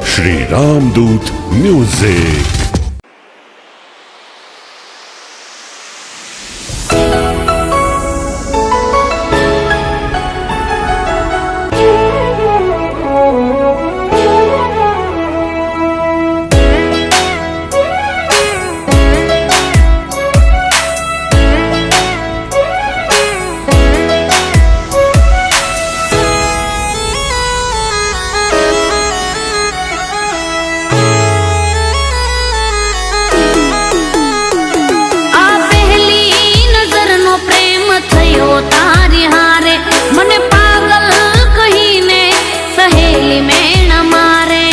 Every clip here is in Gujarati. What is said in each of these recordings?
श्री रामदूत म्यूजिक। तारी हारे मने पागल कहीने सहेली में न मारे।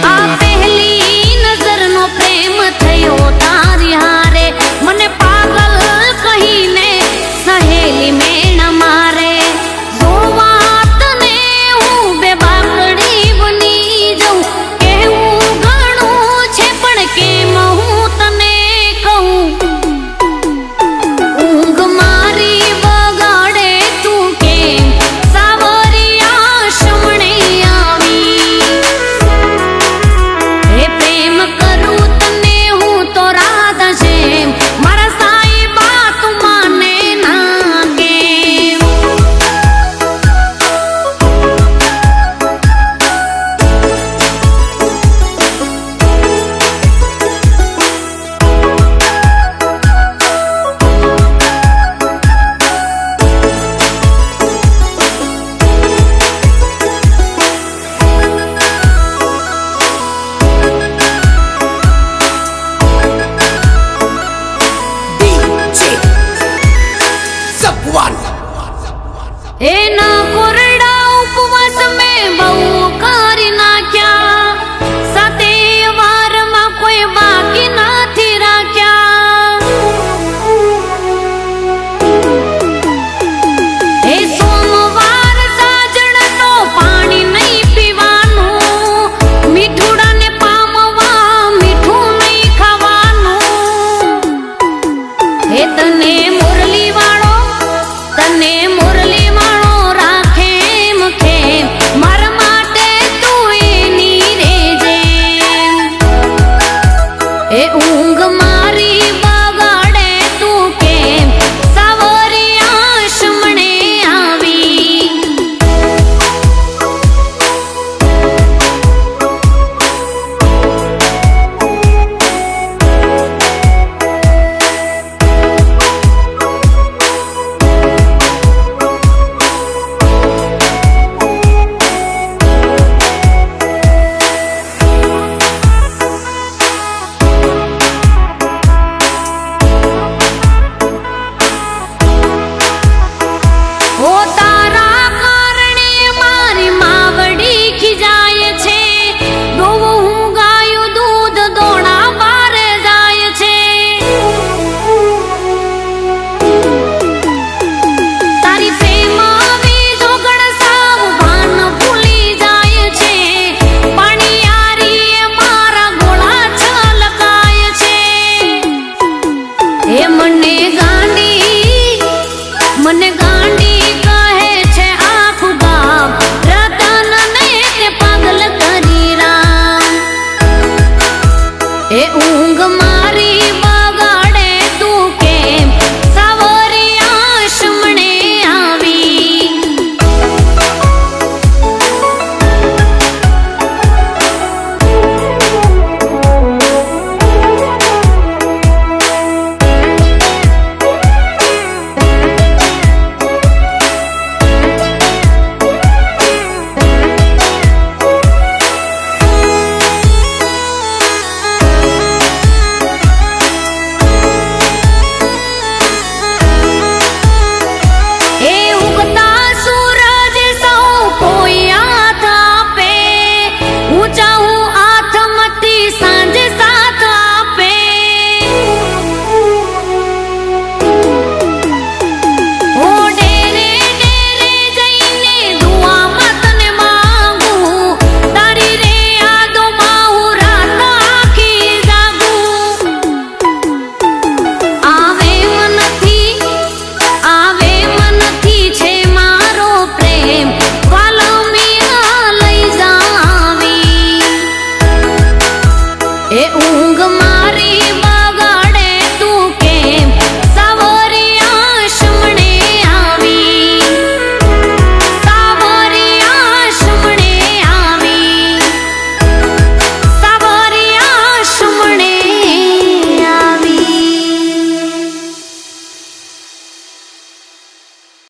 आ पहली नजर नो प्रेम थयो तारी हारे मने पागल कहीने सहेली में न मारे। जो बात ने हूँ बेबाकड़ी बनी जाऊं केहूं घणું છે પણ કેમ હું તને ઊંઘ મારી બગાડે તું કેમ સાવરિયા શમણે આવી। હે પ્રેમ કરું તને હું તો રાધા છે મારા સાઈબા તું માને ના કેમ। એના કોરડા ઉપવાસ મેં બહુ કરી નાખ્યા સાતે વારમાં કોઈ બાકી નથી રાખ્યા। એ સોમવાર સાજણ તો પાણી નહીં પીવાનું મીઠુડાને પામવા મીઠું નહીં ખાવાનું। એ તને મુરલી વાળો તને મુરલી